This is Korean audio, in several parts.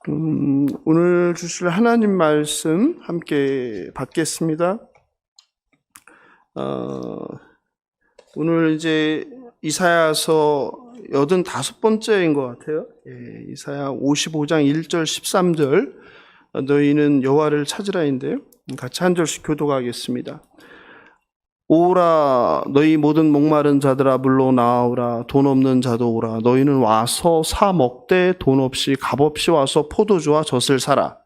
오늘 주실 하나님 말씀 함께 받겠습니다. 오늘 이제 이사야서 85번째인 것 같아요. 이사야 55장 1절 13절 너희는 여호와를 찾으라인데요. 같이 한 절씩 교독하겠습니다. 오라 너희 모든 목마른 자들아 물로 나오라 돈 없는 자도 오라 너희는 와서 사 먹되 돈 없이 값 없이 와서 포도주와 젖을 사라.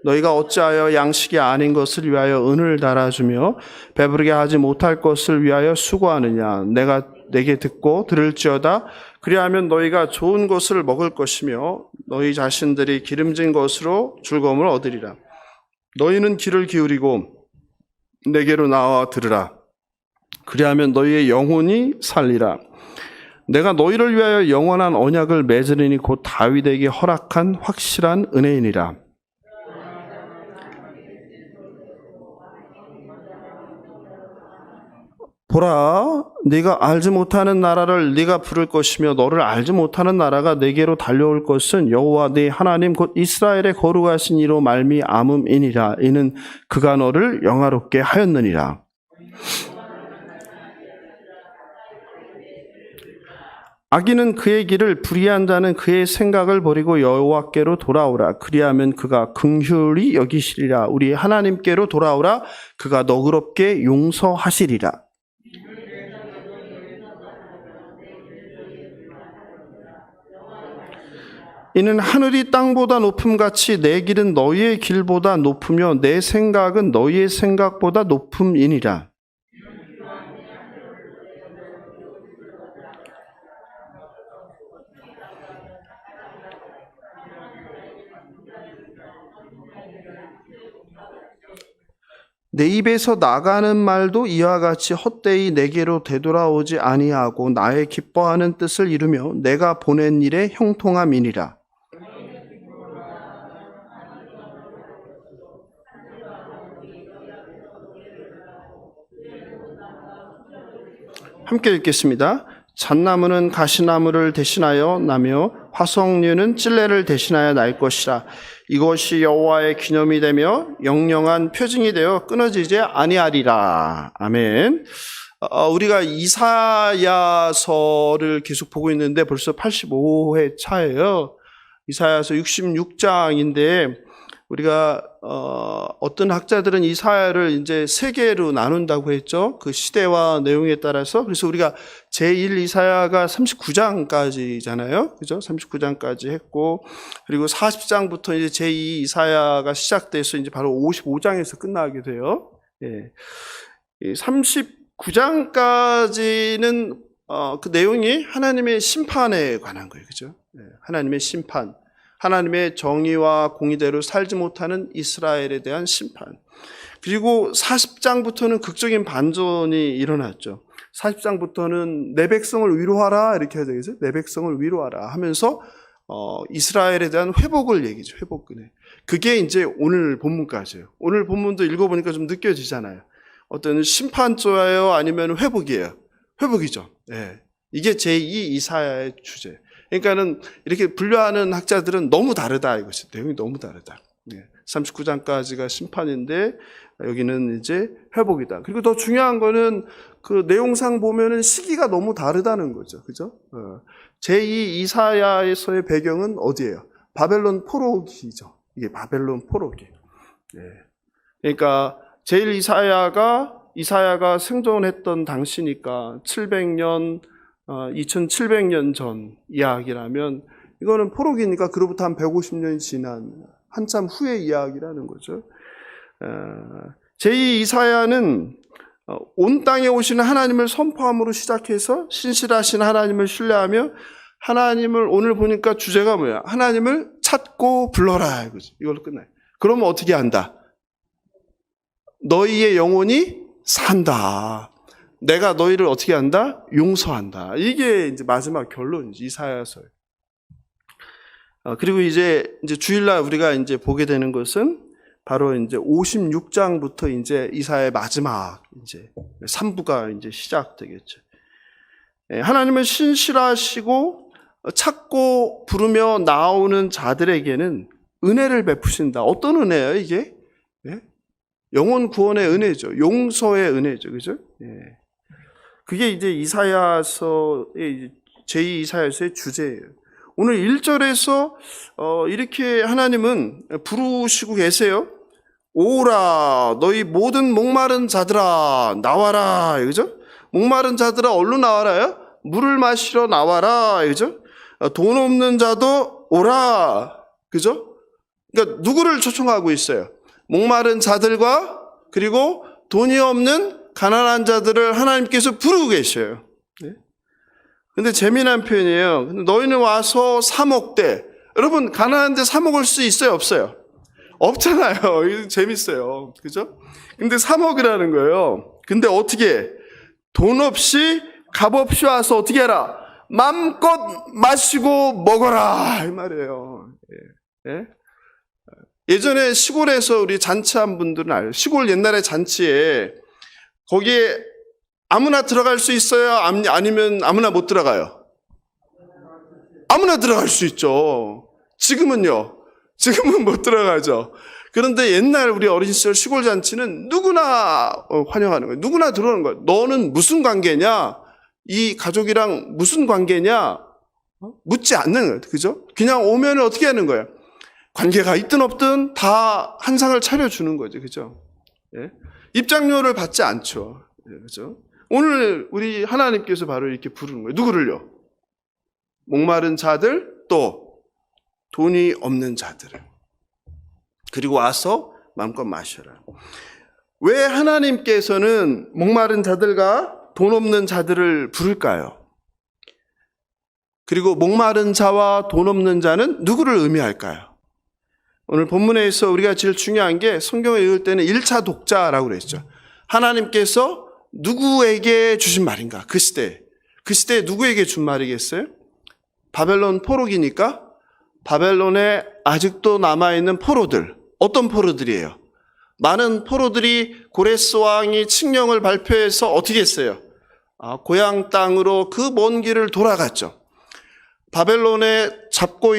너희가 어찌하여 양식이 아닌 것을 위하여 은을 달아주며 배부르게 하지 못할 것을 위하여 수고하느냐. 내가 내게 듣고 들을지어다. 그리하면 너희가 좋은 것을 먹을 것이며 너희 자신들이 기름진 것으로 즐거움을 얻으리라. 너희는 귀를 기울이고 내게로 나와 들으라. 그리하면 너희의 영혼이 살리라. 내가 너희를 위하여 영원한 언약을 맺으리니 곧 다윗에게 허락한 확실한 은혜이니라. 보라, 네가 알지 못하는 나라를 네가 부를 것이며 너를 알지 못하는 나라가 네게로 달려올 것은 여호와 네 하나님 곧 이스라엘의 거룩하신 이로 말미암음이니라. 이는 그가 너를 영화롭게 하였느니라. 악인은 그의 길을, 불의한 자는 그의 생각을 버리고 여호와께로 돌아오라. 그리하면 그가 긍휼히 여기시리라. 우리 하나님께로 돌아오라. 그가 너그럽게 용서하시리라. 이는 하늘이 땅보다 높음같이 내 길은 너희의 길보다 높으며 내 생각은 너희의 생각보다 높음이니라. 내 입에서 나가는 말도 이와 같이 헛되이 내게로 되돌아오지 아니하고 나의 기뻐하는 뜻을 이루며 내가 보낸 일에 형통함이니라. 함께 읽겠습니다. 잣나무는 가시나무를 대신하여 나며 화석류는 찔레를 대신하여 날 것이라. 이것이 여호와의 기념이 되며 영영한 표징이 되어 끊어지지 아니하리라. 아멘. 우리가 이사야서를 계속 보고 있는데 벌써 85회 차예요. 이사야서 66장인데 우리가 어떤 학자들은 이사야를 이제 세 개로 나눈다고 했죠. 그 시대와 내용에 따라서. 그래서 우리가 제1 이사야가 39장까지잖아요. 그죠? 39장까지 했고, 그리고 40장부터 이제 제2 이사야가 시작돼서 이제 바로 55장에서 끝나게 돼요. 예. 39장까지는 그 내용이 하나님의 심판에 관한 거예요. 그죠? 예. 하나님의 심판. 하나님의 정의와 공의대로 살지 못하는 이스라엘에 대한 심판. 그리고 40장부터는 극적인 반전이 일어났죠. 40장부터는 내 백성을 위로하라 이렇게 해야 되겠어요. 내 백성을 위로하라 하면서 이스라엘에 대한 회복을 얘기죠. 회복근에. 그게 이제 오늘 본문까지예요. 오늘 본문도 읽어보니까 좀 느껴지잖아요. 어떤 심판조예요? 아니면 회복이에요? 회복이죠. 네. 이게 제2 이사야의 주제. 그러니까는 이렇게 분류하는 학자들은 너무 다르다 이것이. 내용이 너무 다르다. 39장까지가 심판인데 여기는 이제 회복이다. 그리고 더 중요한 거는 그 내용상 보면은 시기가 너무 다르다는 거죠. 그죠? 제2 이사야에서의 배경은 어디예요? 바벨론 포로기죠. 이게 바벨론 포로기. 그러니까 제1 이사야가 생존했던 당시니까 700년 2700년 전 이야기라면 이거는 포로기니까 그로부터 한 150년이 지난 한참 후의 이야기라는 거죠. 제2 이사야는 온 땅에 오시는 하나님을 선포함으로 시작해서 신실하신 하나님을 신뢰하며 하나님을 오늘 보니까 주제가 뭐야? 하나님을 찾고 불러라 이거죠. 이걸로 끝나요. 그러면 어떻게 한다? 너희의 영혼이 산다. 내가 너희를 어떻게 한다? 용서한다. 이게 이제 마지막 결론이지, 이사야서에. 그리고 이제 주일날 우리가 이제 보게 되는 것은 바로 이제 56장부터 이제 이사야의 마지막 이제 3부가 이제 시작되겠죠. 하나님은 신실하시고 찾고 부르며 나오는 자들에게는 은혜를 베푸신다. 어떤 은혜예요, 이게? 예? 영혼 구원의 은혜죠. 용서의 은혜죠. 그죠? 예. 그게 이제 이사야서의 제2 이사야서의 주제예요. 오늘 1절에서 이렇게 하나님은 부르시고 계세요. 오라 너희 모든 목마른 자들아 나와라. 그죠? 목마른 자들아 얼로 나와라요? 물을 마시러 나와라. 그죠? 돈 없는 자도 오라. 그죠? 그러니까 누구를 초청하고 있어요? 목마른 자들과 그리고 돈이 없는 가난한 자들을 하나님께서 부르고 계셔요. 근데 재미난 표현이에요. 너희는 와서 사 먹되. 여러분 가난한데 사 먹을 수 있어요, 없어요? 없잖아요. 이거 재밌어요. 그죠? 근데 사 먹으라는 거예요. 근데 어떻게? 돈 없이 값 없이 와서 어떻게 해라? 마음껏 마시고 먹어라 이 말이에요. 예? 예전에 시골에서 우리 잔치한 분들은 알아요. 시골 옛날에 잔치에 거기에 아무나 들어갈 수 있어요? 아니면 아무나 못 들어가요? 아무나 들어갈 수 있죠. 지금은요? 지금은 못 들어가죠. 그런데 옛날 우리 어린 시절 시골 잔치는 누구나 환영하는 거예요. 누구나 들어오는 거예요. 너는 무슨 관계냐? 이 가족이랑 무슨 관계냐? 묻지 않는 거예요. 그죠? 그냥 오면 어떻게 하는 거예요? 관계가 있든 없든 다 한 상을 차려주는 거죠. 그죠? 예? 입장료를 받지 않죠. 예, 그죠? 오늘 우리 하나님께서 바로 이렇게 부르는 거예요. 누구를요? 목마른 자들, 또 돈이 없는 자들을. 그리고 와서 마음껏 마셔라. 왜 하나님께서는 목마른 자들과 돈 없는 자들을 부를까요? 그리고 목마른 자와 돈 없는 자는 누구를 의미할까요? 오늘 본문에서 우리가 제일 중요한 게 성경을 읽을 때는 1차 독자라고 그랬죠. 하나님께서 누구에게 주신 말인가? 그 시대에 누구에게 준 말이겠어요? 바벨론 포로기니까 바벨론에 아직도 남아있는 포로들. 어떤 포로들이에요? 많은 포로들이 고레스 왕이 칙령을 발표해서 어떻게 했어요? 고향 땅으로 그 먼 길을 돌아갔죠. 바벨론에 터잡고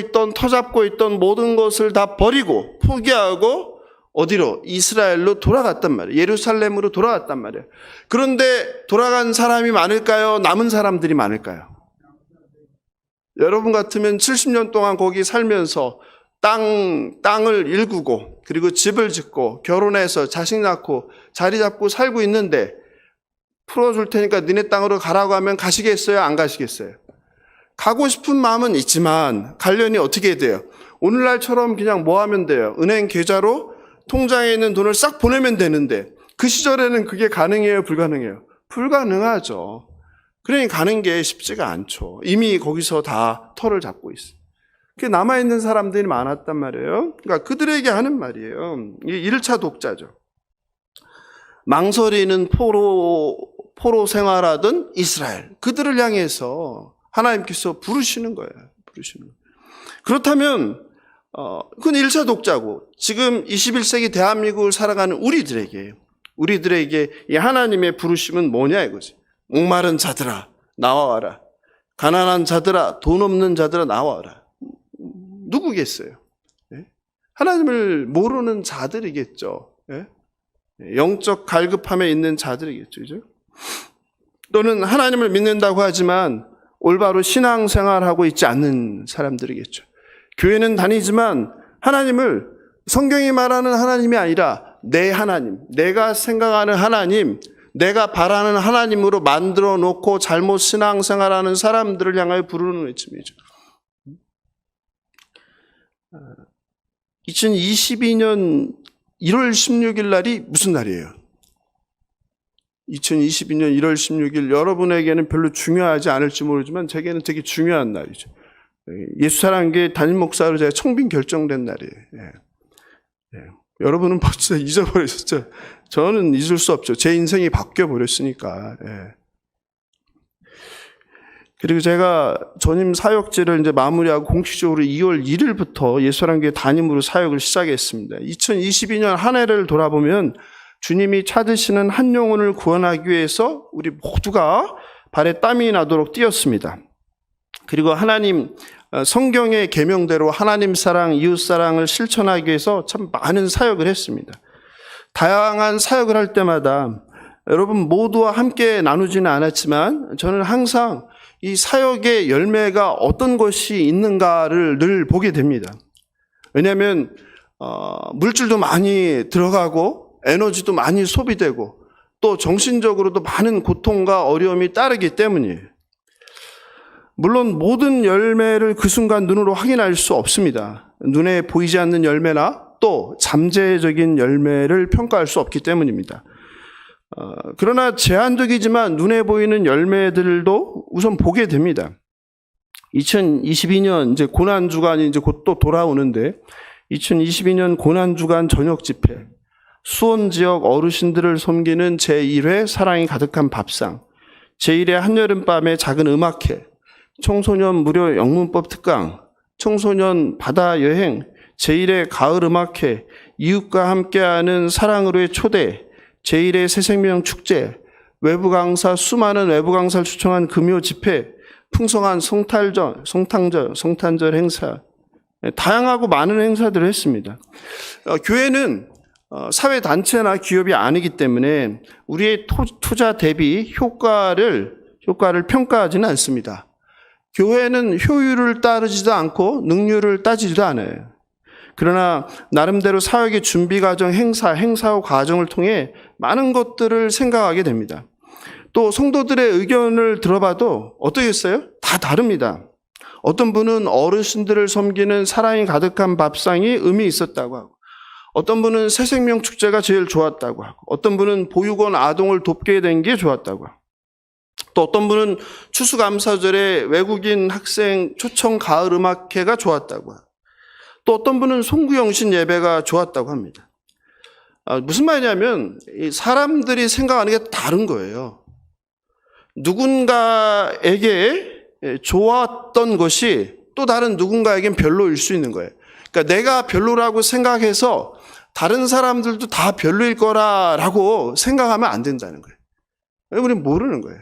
있던 모든 것을 다 버리고 포기하고 어디로? 이스라엘로 돌아갔단 말이에요. 예루살렘으로 돌아갔단 말이에요. 그런데 돌아간 사람이 많을까요? 남은 사람들이 많을까요? 여러분 같으면 70년 동안 거기 살면서 땅을 일구고 그리고 집을 짓고 결혼해서 자식 낳고 자리 잡고 살고 있는데 풀어줄 테니까 니네 땅으로 가라고 하면 가시겠어요? 안 가시겠어요? 가고 싶은 마음은 있지만 가려니 어떻게 돼요? 오늘날처럼 그냥 뭐 하면 돼요? 은행 계좌로 통장에 있는 돈을 싹 보내면 되는데 그 시절에는 그게 가능해요? 불가능해요? 불가능하죠. 그러니 가는 게 쉽지가 않죠. 이미 거기서 다 터를 잡고 있어요. 남아있는 사람들이 많았단 말이에요. 그러니까 그들에게 하는 말이에요. 이 1차 독자죠. 망설이는 포로 생활하던 이스라엘. 그들을 향해서 하나님께서 부르시는 거예요. 그렇다면 그건 1차 독자고 지금 21세기 대한민국을 살아가는 우리들에게 이 하나님의 부르심은 뭐냐 이거지. 목마른 자들아 나와라. 가난한 자들아 돈 없는 자들아 나와라. 누구겠어요? 예? 하나님을 모르는 자들이겠죠. 예? 영적 갈급함에 있는 자들이겠죠. 그죠? 또는 하나님을 믿는다고 하지만 올바로 신앙생활하고 있지 않는 사람들이겠죠. 교회는 다니지만 하나님을 성경이 말하는 하나님이 아니라 내 하나님, 내가 생각하는 하나님, 내가 바라는 하나님으로 만들어 놓고 잘못 신앙생활하는 사람들을 향하여 부르는 외침이죠. 2022년 1월 16일 날이 무슨 날이에요? 2022년 1월 16일 여러분에게는 별로 중요하지 않을지 모르지만 제게는 되게 중요한 날이죠. 예수사랑교회 담임 목사로 제가 청빙 결정된 날이에요. 여러분은 벌써 잊어버리셨죠? 저는 잊을 수 없죠. 제 인생이 바뀌어버렸으니까. 그리고 제가 전임 사역지를 이제 마무리하고 공식적으로 2월 1일부터 예수사랑교회 담임으로 사역을 시작했습니다. 2022년 한 해를 돌아보면 주님이 찾으시는 한 영혼을 구원하기 위해서 우리 모두가 발에 땀이 나도록 뛰었습니다. 그리고 하나님 성경의 계명대로 하나님 사랑, 이웃 사랑을 실천하기 위해서 참 많은 사역을 했습니다. 다양한 사역을 할 때마다 여러분 모두와 함께 나누지는 않았지만 저는 항상 이 사역의 열매가 어떤 것이 있는가를 늘 보게 됩니다. 왜냐하면 물질도 많이 들어가고 에너지도 많이 소비되고 또 정신적으로도 많은 고통과 어려움이 따르기 때문이에요. 물론 모든 열매를 그 순간 눈으로 확인할 수 없습니다. 눈에 보이지 않는 열매나 또 잠재적인 열매를 평가할 수 없기 때문입니다. 그러나 제한적이지만 눈에 보이는 열매들도 우선 보게 됩니다. 2022년 이제 고난주간이 이제 곧 또 돌아오는데 2022년 고난주간 저녁 집회, 수원 지역 어르신들을 섬기는 제1회 사랑이 가득한 밥상, 제1회 한여름밤의 작은 음악회, 청소년 무료 영문법 특강, 청소년 바다 여행, 제1회 가을 음악회, 이웃과 함께하는 사랑으로의 초대, 제1회 새생명 축제, 외부 강사 수많은 외부 강사를 초청한 금요 집회, 풍성한 성탄절 행사, 다양하고 많은 행사들을 했습니다. 교회는 사회단체나 기업이 아니기 때문에 우리의 투자 대비 효과를 평가하지는 않습니다. 교회는 효율을 따르지도 않고 능률을 따지지도 않아요. 그러나 나름대로 사역의 준비 과정, 행사 후 과정을 통해 많은 것들을 생각하게 됩니다. 또 성도들의 의견을 들어봐도 어떠겠어요? 다 다릅니다. 어떤 분은 어르신들을 섬기는 사랑이 가득한 밥상이 의미 있었다고 하고, 어떤 분은 새생명 축제가 제일 좋았다고 하고, 어떤 분은 보육원 아동을 돕게 된 게 좋았다고 하고, 또 어떤 분은 추수감사절에 외국인 학생 초청 가을 음악회가 좋았다고 하고, 또 어떤 분은 송구영신 예배가 좋았다고 합니다. 무슨 말이냐면 이 사람들이 생각하는 게 다른 거예요. 누군가에게 좋았던 것이 또 다른 누군가에겐 별로일 수 있는 거예요. 그러니까 내가 별로라고 생각해서 다른 사람들도 다 별로일 거라고 생각하면 안 된다는 거예요. 우리는 모르는 거예요.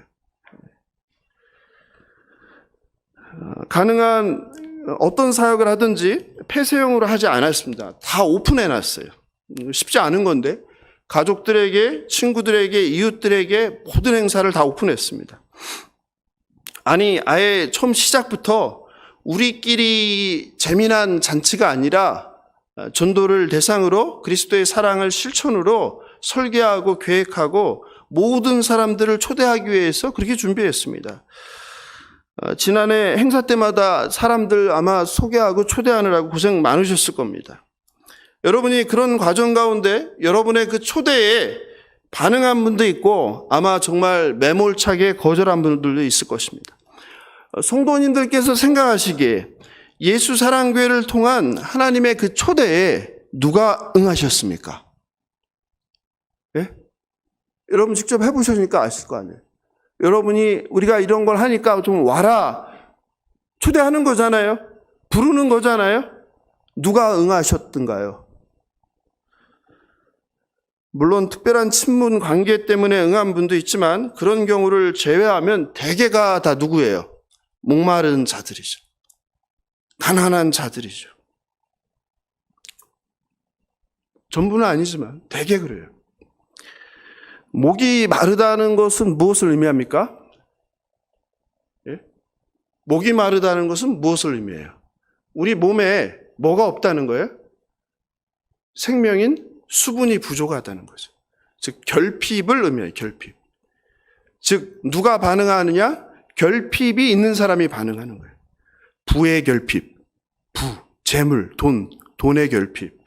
가능한 어떤 사역을 하든지 폐쇄형으로 하지 않았습니다. 다 오픈해놨어요. 쉽지 않은 건데 가족들에게, 친구들에게, 이웃들에게 모든 행사를 다 오픈했습니다. 아니, 아예 처음 시작부터 우리끼리 재미난 잔치가 아니라 전도를 대상으로 그리스도의 사랑을 실천으로 설계하고 계획하고 모든 사람들을 초대하기 위해서 그렇게 준비했습니다. 지난해 행사 때마다 사람들 아마 소개하고 초대하느라고 고생 많으셨을 겁니다. 여러분이 그런 과정 가운데 여러분의 그 초대에 반응한 분도 있고 아마 정말 매몰차게 거절한 분들도 있을 것입니다. 성도님들께서 생각하시기에 예수사랑교회를 통한 하나님의 그 초대에 누가 응하셨습니까? 예? 여러분 직접 해보셨으니까 아실 거 아니에요. 여러분이 우리가 이런 걸 하니까 좀 와라. 초대하는 거잖아요. 부르는 거잖아요. 누가 응하셨던가요? 물론 특별한 친분 관계 때문에 응한 분도 있지만 그런 경우를 제외하면 대개가 다 누구예요? 목마른 자들이죠. 가난한 자들이죠. 전부는 아니지만 대개 그래요. 목이 마르다는 것은 무엇을 의미합니까? 예? 목이 마르다는 것은 무엇을 의미해요? 우리 몸에 뭐가 없다는 거예요? 생명인 수분이 부족하다는 거죠. 즉 결핍을 의미해요. 결핍. 즉 누가 반응하느냐? 결핍이 있는 사람이 반응하는 거예요. 부의 결핍, 재물, 돈의 결핍,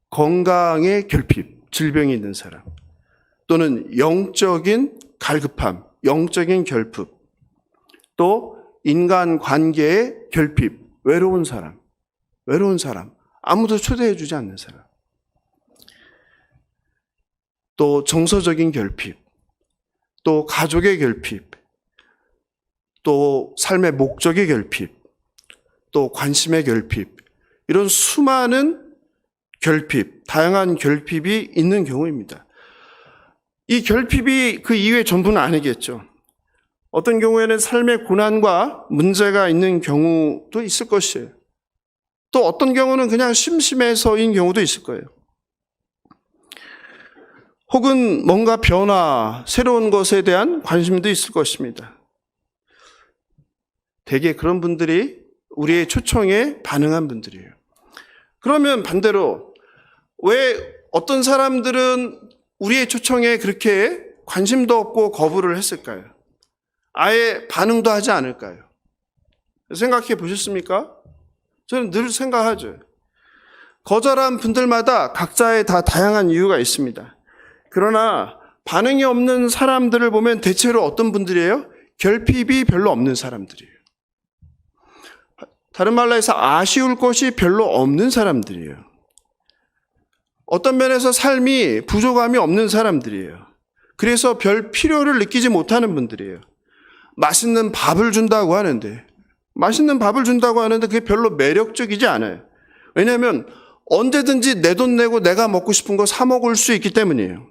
건강의 결핍, 질병이 있는 사람, 또는 영적인 갈급함, 영적인 결핍, 또 인간관계의 결핍, 외로운 사람, 아무도 초대해주지 않는 사람, 또 정서적인 결핍, 또 가족의 결핍, 또 삶의 목적의 결핍, 또 관심의 결핍, 이런 수많은 결핍, 다양한 결핍이 있는 경우입니다. 이 결핍이 그 이외의 전부는 아니겠죠. 어떤 경우에는 삶의 고난과 문제가 있는 경우도 있을 것이에요. 또 어떤 경우는 그냥 심심해서인 경우도 있을 거예요. 혹은 뭔가 변화, 새로운 것에 대한 관심도 있을 것입니다. 대개 그런 분들이 우리의 초청에 반응한 분들이에요. 그러면 반대로 왜 어떤 사람들은 우리의 초청에 그렇게 관심도 없고 거부를 했을까요? 아예 반응도 하지 않을까요? 생각해 보셨습니까? 저는 늘 생각하죠. 거절한 분들마다 각자의 다 다양한 이유가 있습니다. 그러나 반응이 없는 사람들을 보면 대체로 어떤 분들이에요? 결핍이 별로 없는 사람들이에요. 다른 말로 해서 아쉬울 것이 별로 없는 사람들이에요. 어떤 면에서 삶이 부족함이 없는 사람들이에요. 그래서 별 필요를 느끼지 못하는 분들이에요. 맛있는 밥을 준다고 하는데 그게 별로 매력적이지 않아요. 왜냐하면 언제든지 내 돈 내고 내가 먹고 싶은 거 사 먹을 수 있기 때문이에요.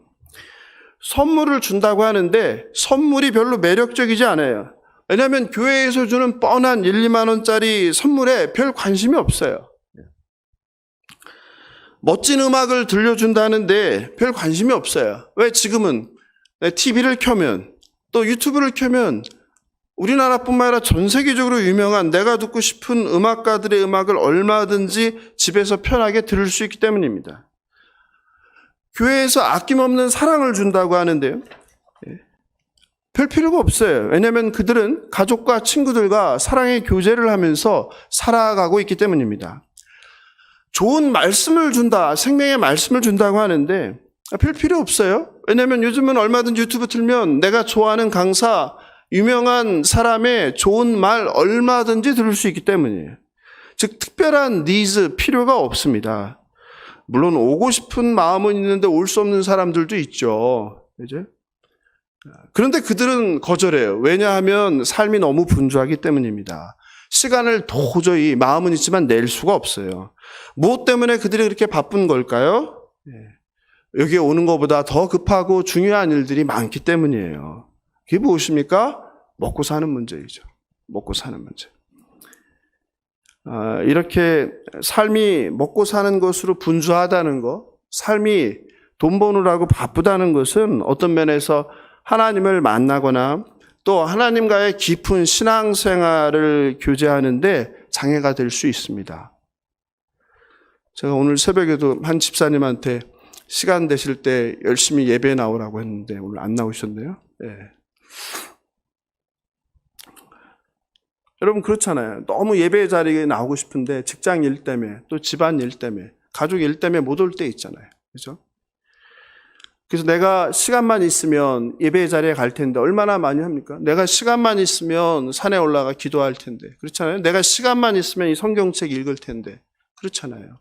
선물을 준다고 하는데 선물이 별로 매력적이지 않아요. 왜냐하면 교회에서 주는 뻔한 1, 2만 원짜리 선물에 별 관심이 없어요. 멋진 음악을 들려준다는데 별 관심이 없어요. 왜? 지금은 TV를 켜면 또 유튜브를 켜면 우리나라뿐만 아니라 전 세계적으로 유명한 내가 듣고 싶은 음악가들의 음악을 얼마든지 집에서 편하게 들을 수 있기 때문입니다. 교회에서 아낌없는 사랑을 준다고 하는데요. 별 필요가 없어요. 왜냐하면 그들은 가족과 친구들과 사랑의 교제를 하면서 살아가고 있기 때문입니다. 좋은 말씀을 준다, 생명의 말씀을 준다고 하는데 별 필요 없어요. 왜냐하면 요즘은 얼마든지 유튜브 틀면 내가 좋아하는 강사, 유명한 사람의 좋은 말 얼마든지 들을 수 있기 때문이에요. 즉 특별한 니즈, 필요가 없습니다. 물론 오고 싶은 마음은 있는데 올 수 없는 사람들도 있죠. 그죠? 그런데 그들은 거절해요. 왜냐하면 삶이 너무 분주하기 때문입니다. 시간을 도저히 마음은 있지만 낼 수가 없어요. 무엇 때문에 그들이 그렇게 바쁜 걸까요? 여기에 오는 것보다 더 급하고 중요한 일들이 많기 때문이에요. 그게 무엇입니까? 먹고 사는 문제이죠. 먹고 사는 문제. 이렇게 삶이 먹고 사는 것으로 분주하다는 것, 삶이 돈 버느라고 바쁘다는 것은 어떤 면에서 하나님을 만나거나 또 하나님과의 깊은 신앙생활을 교제하는데 장애가 될 수 있습니다. 제가 오늘 새벽에도 한 집사님한테 시간 되실 때 열심히 예배 나오라고 했는데 오늘 안 나오셨네요. 네. 여러분 그렇잖아요. 너무 예배 자리에 나오고 싶은데 직장 일 때문에 또 집안 일 때문에 가족 일 때문에 못 올 때 있잖아요. 그렇죠? 그래서 내가 시간만 있으면 예배 자리에 갈 텐데 얼마나 많이 합니까? 내가 시간만 있으면 산에 올라가 기도할 텐데 그렇잖아요. 내가 시간만 있으면 이 성경책 읽을 텐데 그렇잖아요.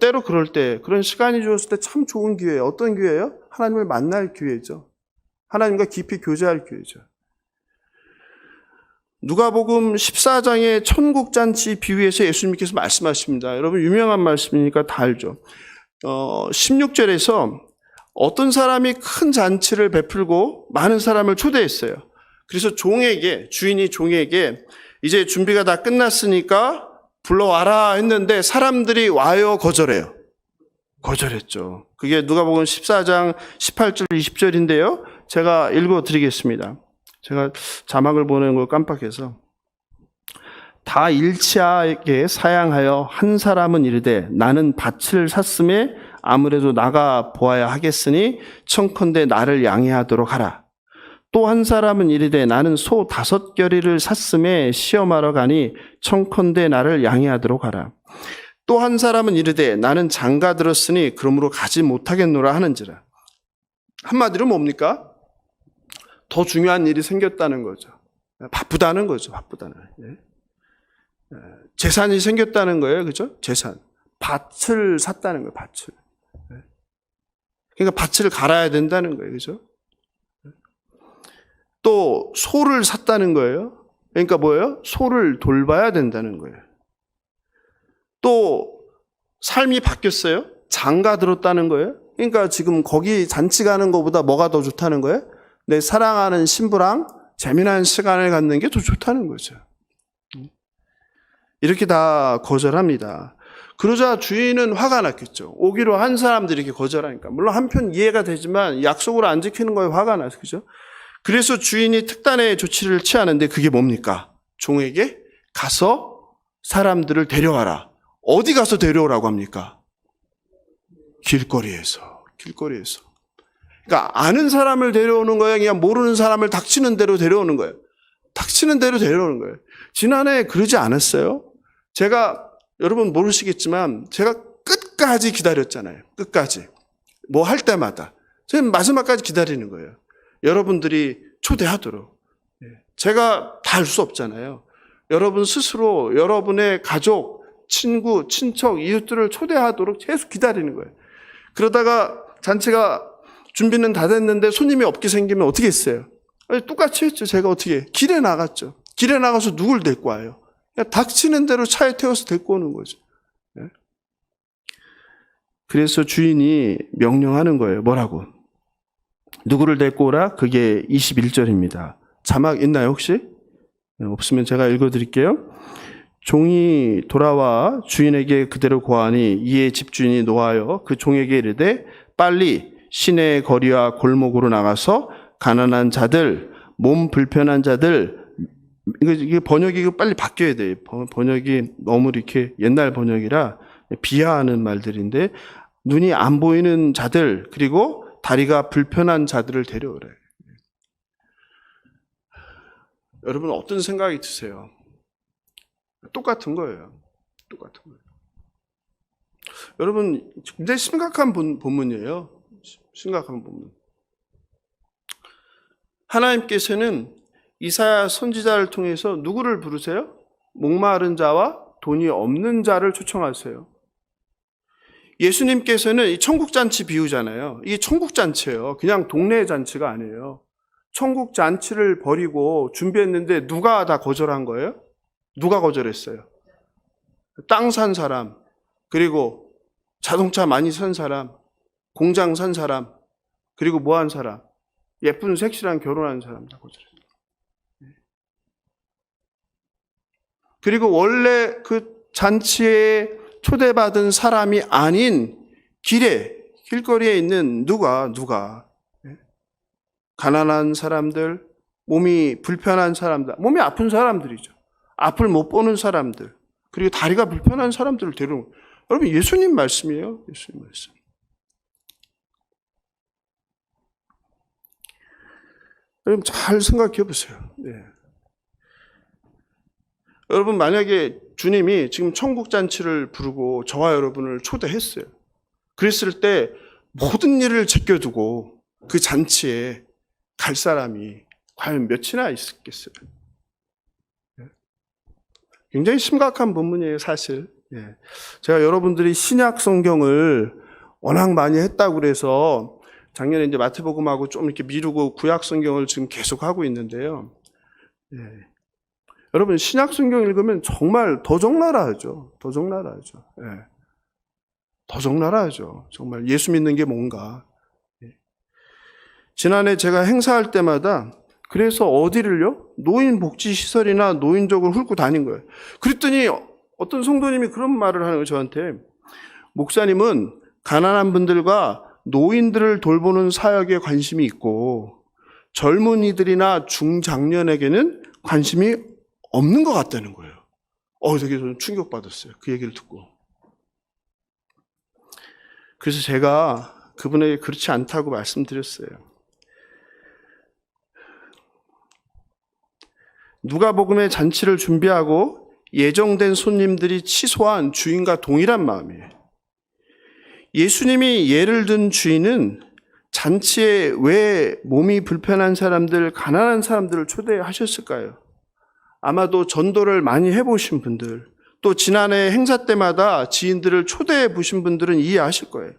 때로 그럴 때 그런 시간이 주었을 때 참 좋은 기회예요. 어떤 기회예요? 하나님을 만날 기회죠. 하나님과 깊이 교제할 기회죠. 누가복음 14장의 천국잔치 비유에서 예수님께서 말씀하십니다. 여러분 유명한 말씀이니까 다 알죠. 16절에서 어떤 사람이 큰 잔치를 베풀고 많은 사람을 초대했어요. 그래서 주인이 종에게 이제 준비가 다 끝났으니까 불러와라 했는데 사람들이 와요 거절해요. 거절했죠. 그게 누가복음 14장 18절 20절인데요. 제가 읽어드리겠습니다. 제가 자막을 보내는 걸 깜빡해서. 다 일치하게 사양하여 한 사람은 이르되 나는 밭을 샀음에 아무래도 나가 보아야 하겠으니 청컨대 나를 양해하도록 하라. 또 한 사람은 이르되 나는 소 5겨리를 샀음에 시험하러 가니 청컨대 나를 양해하도록 하라. 또 한 사람은 이르되 나는 장가 들었으니 그러므로 가지 못하겠노라 하는지라. 한마디로 뭡니까? 더 중요한 일이 생겼다는 거죠. 바쁘다는 거죠. 바쁘다는. 재산이 생겼다는 거예요. 그죠? 재산. 밭을 샀다는 거예요. 밭을. 그러니까 밭을 갈아야 된다는 거예요. 그죠? 또 소를 샀다는 거예요. 그러니까 뭐예요? 소를 돌봐야 된다는 거예요. 또 삶이 바뀌었어요. 장가 들었다는 거예요. 그러니까 지금 거기 잔치 가는 것보다 뭐가 더 좋다는 거예요? 내 사랑하는 신부랑 재미난 시간을 갖는 게 더 좋다는 거죠. 이렇게 다 거절합니다. 그러자 주인은 화가 났겠죠. 오기로 한 사람들이 이렇게 거절하니까. 물론 한편 이해가 되지만 약속을 안 지키는 거에 화가 나서, 그죠? 그래서 주인이 특단의 조치를 취하는데 그게 뭡니까? 종에게 가서 사람들을 데려와라. 어디 가서 데려오라고 합니까? 길거리에서. 그러니까 아는 사람을 데려오는 거예요? 그냥 모르는 사람을 닥치는 대로 데려오는 거예요? 닥치는 대로 데려오는 거예요. 지난해 그러지 않았어요? 제가 여러분 모르시겠지만 제가 끝까지 기다렸잖아요. 끝까지. 뭐 할 때마다. 제가 마지막까지 기다리는 거예요. 여러분들이 초대하도록. 제가 다 할 수 없잖아요. 여러분 스스로 여러분의 가족, 친구, 친척, 이웃들을 초대하도록 계속 기다리는 거예요. 그러다가 잔치가 준비는 다 됐는데 손님이 없게 생기면 어떻게 했어요? 똑같이 했죠. 제가 어떻게 길에 나갔죠. 길에 나가서 누굴 데리고 와요? 그냥 닥치는 대로 차에 태워서 데리고 오는 거죠. 그래서 주인이 명령하는 거예요. 뭐라고? 누구를 데리고 오라? 그게 21절입니다. 자막 있나요 혹시? 없으면 제가 읽어드릴게요. 종이 돌아와 주인에게 그대로 고하니 이에 집주인이 노하여 그 종에게 이르되 빨리 시내 거리와 골목으로 나가서 가난한 자들, 몸 불편한 자들, 이게 번역이 빨리 바뀌어야 돼요. 번역이 너무 이렇게 옛날 번역이라 비하하는 말들인데 눈이 안 보이는 자들 그리고 다리가 불편한 자들을 데려오래. 여러분 어떤 생각이 드세요? 똑같은 거예요. 여러분 굉장히 심각한 본문이에요. 심각한 본문. 하나님께서는 이사야 선지자를 통해서 누구를 부르세요? 목마른 자와 돈이 없는 자를 초청하세요. 예수님께서는 이 천국잔치 비유잖아요. 이게 천국잔치예요. 그냥 동네 잔치가 아니에요. 천국잔치를 벌이고 준비했는데 누가 다 거절한 거예요? 누가 거절했어요? 땅 산 사람, 그리고 자동차 많이 산 사람, 공장 산 사람, 그리고 뭐 한 사람, 예쁜 섹시한 결혼한 사람 다 거절했어요. 그리고 원래 그 잔치에 초대받은 사람이 아닌 길거리에 있는 누가 가난한 사람들, 몸이 불편한 사람들, 몸이 아픈 사람들이죠. 앞을 못 보는 사람들, 그리고 다리가 불편한 사람들을 데려오는 거예요. 여러분 예수님 말씀이에요. 예수님 말씀. 여러분 잘 생각해 보세요. 네. 여러분 만약에 주님이 지금 천국잔치를 부르고 저와 여러분을 초대했어요. 그랬을 때 모든 일을 제껴두고 그 잔치에 갈 사람이 과연 몇이나 있겠어요? 굉장히 심각한 본문이에요, 사실. 제가 여러분들이 신약 성경을 워낙 많이 했다고 그래서 작년에 이제 마태복음하고 좀 이렇게 미루고 구약 성경을 지금 계속 하고 있는데요. 여러분 신약 성경 읽으면 정말 더 적나라 하죠. 더 적나라 하죠. 정말 예수 믿는 게 뭔가. 지난해 제가 행사할 때마다 그래서 어디를요? 노인복지시설이나 노인족을 훑고 다닌 거예요. 그랬더니 어떤 성도님이 그런 말을 하는 거예요, 저한테. 목사님은 가난한 분들과 노인들을 돌보는 사역에 관심이 있고 젊은이들이나 중장년에게는 관심이 없는 것 같다는 거예요. 되게 저는 충격받았어요. 그 얘기를 듣고. 그래서 제가 그분에게 그렇지 않다고 말씀드렸어요. 누가복음의 잔치를 준비하고 예정된 손님들이 취소한 주인과 동일한 마음이에요. 예수님이 예를 든 주인은 잔치에 왜 몸이 불편한 사람들, 가난한 사람들을 초대하셨을까요? 아마도 전도를 많이 해보신 분들, 또 지난해 행사 때마다 지인들을 초대해 보신 분들은 이해하실 거예요.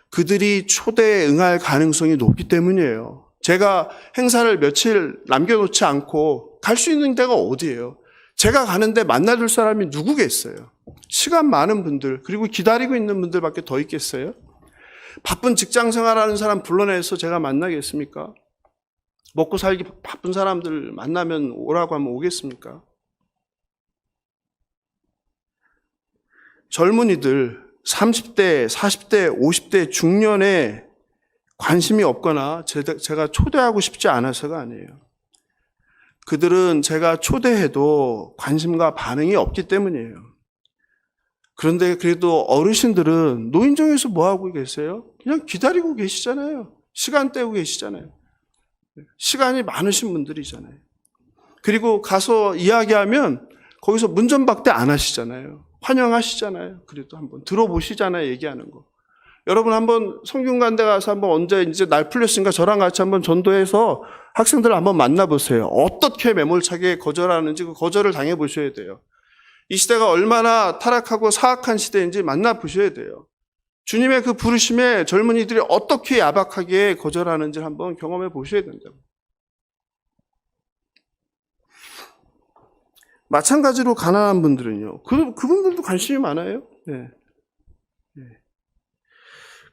그들이 초대에 응할 가능성이 높기 때문이에요. 제가 행사를 며칠 남겨놓지 않고 갈 수 있는 데가 어디예요? 제가 가는데 만나줄 사람이 누구겠어요? 시간 많은 분들, 그리고 기다리고 있는 분들밖에 더 있겠어요? 바쁜 직장 생활하는 사람 불러내서 제가 만나겠습니까? 먹고 살기 바쁜 사람들 만나면 오라고 하면 오겠습니까? 젊은이들 30대, 40대, 50대 중년에 관심이 없거나 제가 초대하고 싶지 않아서가 아니에요. 그들은 제가 초대해도 관심과 반응이 없기 때문이에요. 그런데 그래도 어르신들은 노인정에서 뭐 하고 계세요? 그냥 기다리고 계시잖아요. 시간 때우고 계시잖아요. 시간이 많으신 분들이잖아요. 그리고 가서 이야기하면 거기서 문전박대 안 하시잖아요. 환영하시잖아요. 그래도 한번 들어보시잖아요. 얘기하는 거. 여러분 한번 성균관대 가서 한번 언제 이제 날 풀렸으니까 저랑 같이 한번 전도해서 학생들 한번 만나보세요. 어떻게 매몰차게 거절하는지 그 거절을 당해보셔야 돼요. 이 시대가 얼마나 타락하고 사악한 시대인지 만나보셔야 돼요. 주님의 그 부르심에 젊은이들이 어떻게 야박하게 거절하는지 한번 경험해 보셔야 된다고. 마찬가지로 가난한 분들은요. 그분들도 관심이 많아요. 네.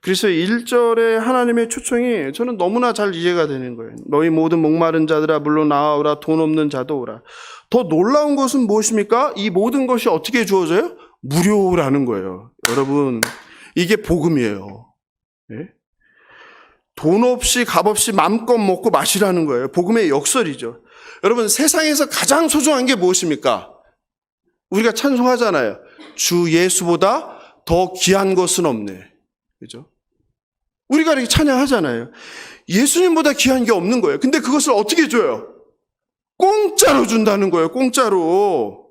그래서 1절에 하나님의 초청이 저는 너무나 잘 이해가 되는 거예요. 너희 모든 목마른 자들아 물로 나아오라. 돈 없는 자도 오라. 더 놀라운 것은 무엇입니까? 이 모든 것이 어떻게 주어져요? 무료라는 거예요. 여러분 이게 복음이에요. 네? 돈 없이 값 없이 마음껏 먹고 마시라는 거예요. 복음의 역설이죠. 여러분 세상에서 가장 소중한 게 무엇입니까? 우리가 찬송하잖아요. 주 예수보다 더 귀한 것은 없네. 그죠? 우리가 이렇게 찬양하잖아요. 예수님보다 귀한 게 없는 거예요. 근데 그것을 어떻게 줘요? 공짜로 준다는 거예요. 공짜로.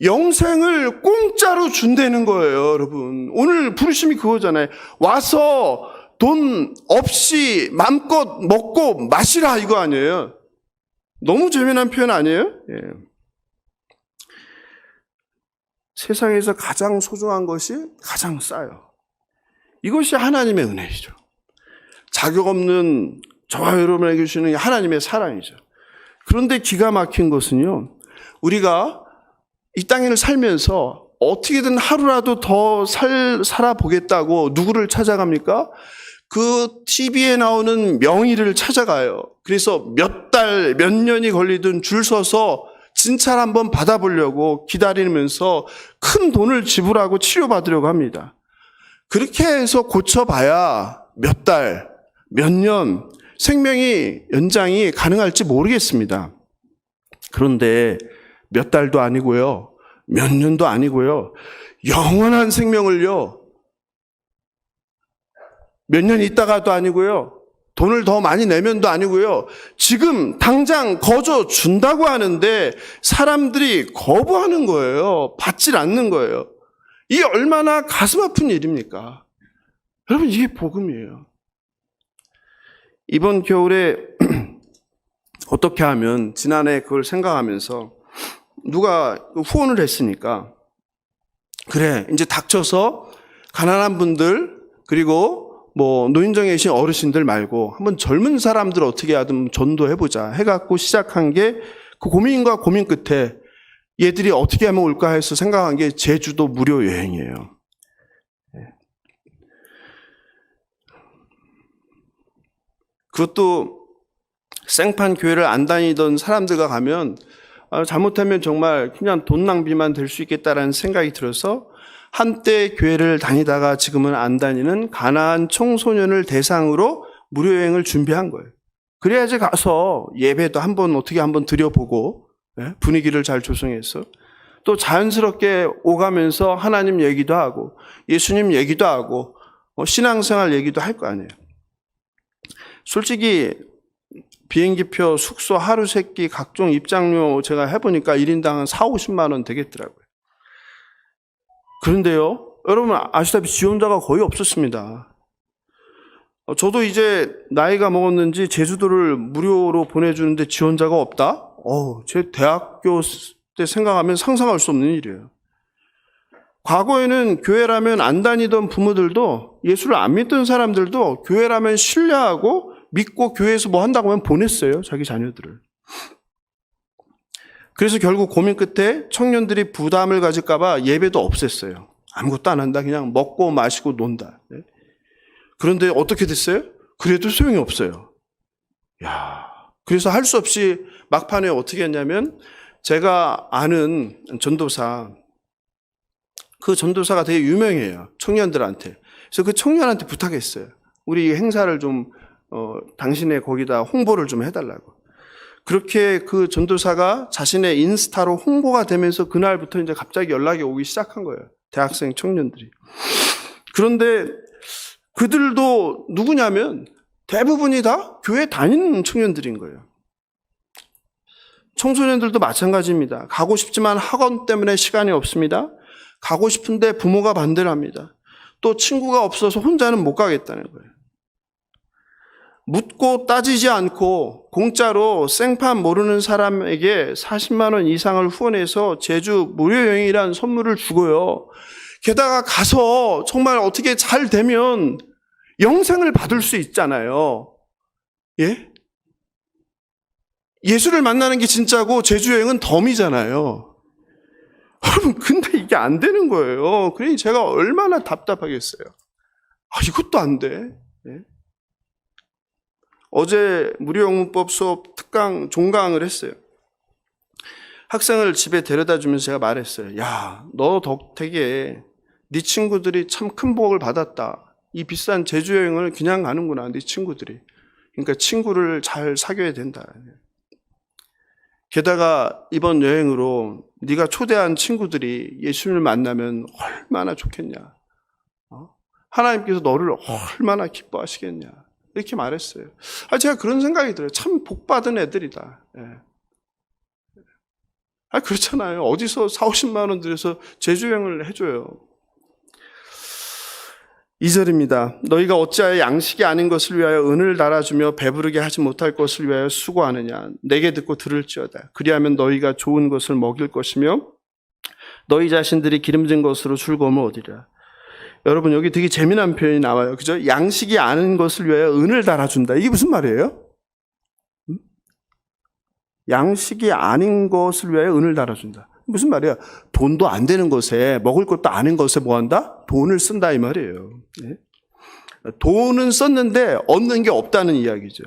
영생을 공짜로 준다는 거예요, 여러분. 오늘 부르심이 그거잖아요. 와서 돈 없이 마음껏 먹고 마시라 이거 아니에요? 너무 재미난 표현 아니에요? 예. 세상에서 가장 소중한 것이 가장 싸요. 이것이 하나님의 은혜이죠. 자격 없는 저와 여러분에게 주시는 하나님의 사랑이죠. 그런데 기가 막힌 것은요. 우리가 이 땅을 살면서 어떻게든 하루라도 더 살아보겠다고 누구를 찾아갑니까? 그 TV에 나오는 명의를 찾아가요. 그래서 몇 달, 몇 년이 걸리든 줄 서서 진찰 한번 받아보려고 기다리면서 큰 돈을 지불하고 치료받으려고 합니다. 그렇게 해서 고쳐봐야 몇 달, 몇 년, 생명이 연장이 가능할지 모르겠습니다. 그런데 몇 달도 아니고요. 몇 년도 아니고요. 영원한 생명을요. 몇 년 있다가도 아니고요. 돈을 더 많이 내면도 아니고요. 지금 당장 거저 준다고 하는데 사람들이 거부하는 거예요. 받질 않는 거예요. 이게 얼마나 가슴 아픈 일입니까? 여러분 이게 복음이에요. 이번 겨울에 어떻게 하면 지난해 그걸 생각하면서 누가 후원을 했으니까 그래 이제 닥쳐서 가난한 분들 그리고 뭐 노인정에 계신 어르신들 말고 한번 젊은 사람들 어떻게 하든 전도해보자 해갖고 시작한 게 그 고민과 고민 끝에 얘들이 어떻게 하면 올까 해서 생각한 게 제주도 무료 여행이에요. 그것도 생판 교회를 안 다니던 사람들과 가면 잘못하면 정말 그냥 돈 낭비만 될 수 있겠다라는 생각이 들어서 한때 교회를 다니다가 지금은 안 다니는 가난한 청소년을 대상으로 무료 여행을 준비한 거예요. 그래야지 가서 예배도 어떻게 한번 드려보고 분위기를 잘 조성해서 또 자연스럽게 오가면서 하나님 얘기도 하고 예수님 얘기도 하고 신앙생활 얘기도 할 거 아니에요. 솔직히 비행기표, 숙소, 하루 세끼, 각종 입장료 제가 해보니까 1인당 한 40-50만 원 되겠더라고요. 그런데요, 여러분 아시다시피 지원자가 거의 없었습니다. 저도 이제 나이가 먹었는지 제주도를 무료로 보내주는데 지원자가 없다? 제 대학교 때 생각하면 상상할 수 없는 일이에요. 과거에는 교회라면 안 다니던 부모들도 예수를 안 믿던 사람들도 교회라면 신뢰하고 믿고 교회에서 뭐 한다고 하면 보냈어요. 자기 자녀들을. 그래서 결국 고민 끝에 청년들이 부담을 가질까 봐 예배도 없앴어요. 아무것도 안 한다. 그냥 먹고 마시고 논다. 그런데 어떻게 됐어요? 그래도 소용이 없어요. 야, 그래서 할 수 없이 막판에 어떻게 했냐면 제가 아는 전도사, 그 전도사가 되게 유명해요. 청년들한테. 그래서 그 청년한테 부탁했어요. 우리 행사를 좀 당신의 거기다 홍보를 좀 해달라고. 그렇게 그 전도사가 자신의 인스타로 홍보가 되면서 그날부터 이제 갑자기 연락이 오기 시작한 거예요. 대학생 청년들이. 그런데 그들도 누구냐면 대부분이 다 교회 다니는 청년들인 거예요. 청소년들도 마찬가지입니다. 가고 싶지만 학원 때문에 시간이 없습니다. 가고 싶은데 부모가 반대를 합니다. 또 친구가 없어서 혼자는 못 가겠다는 거예요. 묻고 따지지 않고 공짜로 생판 모르는 사람에게 40만 원 이상을 후원해서 제주 무료 여행이라는 선물을 주고요. 게다가 가서 정말 어떻게 잘 되면 영생을 받을 수 있잖아요. 예? 예수를 만나는 게 진짜고 제주 여행은 덤이잖아요. 여러분, 근데 이게 안 되는 거예요. 그러니 제가 얼마나 답답하겠어요. 이것도 안 돼. 예? 어제 무료영문법 수업 특강 종강을 했어요. 학생을 집에 데려다 주면서 제가 말했어요. 야, 너 덕택에 네 친구들이 참 큰 복을 받았다. 이 비싼 제주 여행을 그냥 가는구나, 네 친구들이. 그러니까 친구를 잘 사귀어야 된다. 게다가 이번 여행으로 네가 초대한 친구들이 예수님을 만나면 얼마나 좋겠냐. 하나님께서 너를 얼마나 기뻐하시겠냐. 이렇게 말했어요. 제가 그런 생각이 들어요. 참 복받은 애들이다. 예. 그렇잖아요. 어디서 40-50만 원 들여서 제주여행을 해줘요. 2절입니다. 너희가 어찌하여 양식이 아닌 것을 위하여 은을 달아주며 배부르게 하지 못할 것을 위하여 수고하느냐. 내게 듣고 들을지어다. 그리하면 너희가 좋은 것을 먹일 것이며 너희 자신들이 기름진 것으로 즐거움을 얻으리라. 여러분, 여기 되게 재미난 표현이 나와요. 그죠? 양식이 아닌 것을 위하여 은을 달아준다. 이게 무슨 말이에요? 양식이 아닌 것을 위하여 은을 달아준다. 무슨 말이야? 돈도 안 되는 것에, 먹을 것도 아닌 것에 뭐 한다? 돈을 쓴다 이 말이에요. 네? 돈은 썼는데 얻는 게 없다는 이야기죠.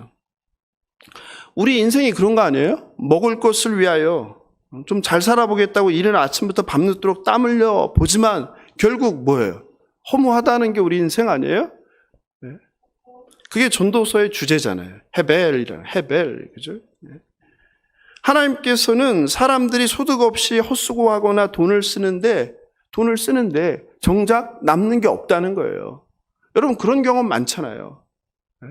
우리 인생이 그런 거 아니에요? 먹을 것을 위하여 좀 잘 살아보겠다고 이른 아침부터 밤늦도록 땀 흘려 보지만 결국 뭐예요? 허무하다는 게 우리 인생 아니에요? 네? 그게 전도서의 주제잖아요. 헤벨, 그죠? 네. 하나님께서는 사람들이 소득 없이 헛수고하거나 돈을 쓰는데 정작 남는 게 없다는 거예요. 여러분, 그런 경험 많잖아요. 네?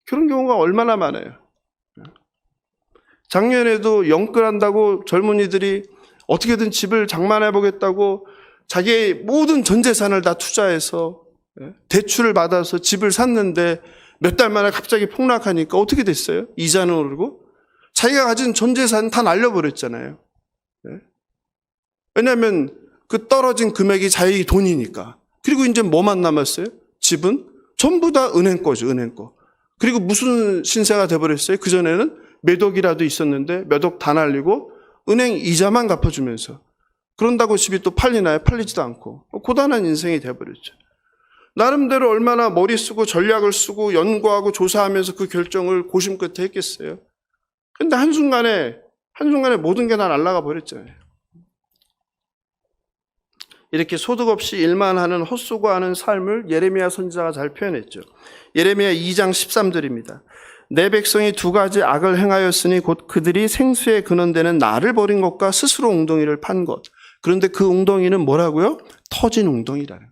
그런 경우가 얼마나 많아요. 네? 작년에도 영끌한다고 젊은이들이 어떻게든 집을 장만해 보겠다고 자기의 모든 전 재산을 다 투자해서 대출을 받아서 집을 샀는데 몇 달 만에 갑자기 폭락하니까 어떻게 됐어요? 이자는 오르고 자기가 가진 전 재산 다 날려버렸잖아요. 왜냐하면 그 떨어진 금액이 자기 돈이니까. 그리고 이제 뭐만 남았어요? 집은 전부 다 은행 거죠, 은행 거. 그리고 무슨 신세가 돼버렸어요? 그전에는 몇 억이라도 있었는데 몇 억 다 날리고 은행 이자만 갚아주면서. 그런다고 집이 또 팔리나요? 팔리지도 않고. 고단한 인생이 돼버렸죠. 나름대로 얼마나 머리 쓰고 전략을 쓰고 연구하고 조사하면서 그 결정을 고심 끝에 했겠어요. 근데 한순간에 모든 게 다 날아가 버렸잖아요. 이렇게 소득 없이 일만 하는 헛수고하는 삶을 예레미야 선지자가 잘 표현했죠. 예레미야 2장 13절입니다. 내 백성이 두 가지 악을 행하였으니 곧 그들이 생수의 근원되는 나를 버린 것과 스스로 웅덩이를 판 것. 그런데 그 웅덩이는 뭐라고요? 터진 웅덩이라는 거예요.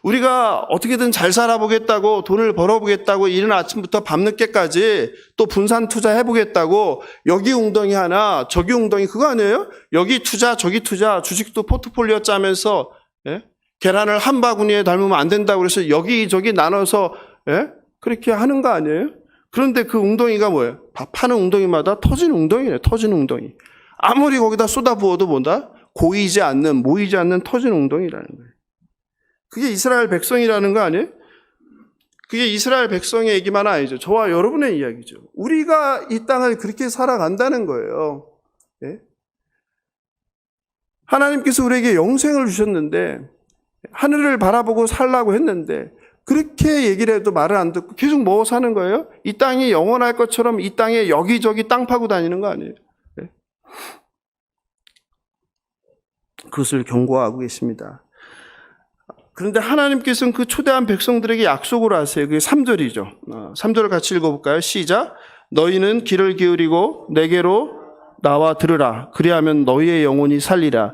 우리가 어떻게든 잘 살아보겠다고 돈을 벌어보겠다고 이른 아침부터 밤늦게까지 또 분산 투자해보겠다고 여기 웅덩이 하나 저기 웅덩이 그거 아니에요? 여기 투자 저기 투자 주식도 포트폴리오 짜면서 계란을 한 바구니에 담으면 안 된다고 그래서 여기저기 나눠서 그렇게 하는 거 아니에요? 그런데 그 웅덩이가 뭐예요? 파는 웅덩이마다 터진 웅덩이네. 터진 웅덩이. 아무리 거기다 쏟아부어도 뭐다? 모이지 않는 터진 웅덩이라는 거예요. 그게 이스라엘 백성이라는 거 아니에요? 그게 이스라엘 백성의 얘기만 아니죠. 저와 여러분의 이야기죠. 우리가 이 땅을 그렇게 살아간다는 거예요. 하나님께서 우리에게 영생을 주셨는데 하늘을 바라보고 살라고 했는데 그렇게 얘기를 해도 말을 안 듣고 계속 뭐 사는 거예요? 이 땅이 영원할 것처럼 이 땅에 여기저기 땅 파고 다니는 거 아니에요? 네. 그것을 경고하고 계십니다. 그런데 하나님께서는 그 초대한 백성들에게 약속을 하세요. 그게 3절이죠. 3절을 같이 읽어볼까요? 시작. 너희는 귀를 기울이고 내게로 나와 들으라. 그리하면 너희의 영혼이 살리라.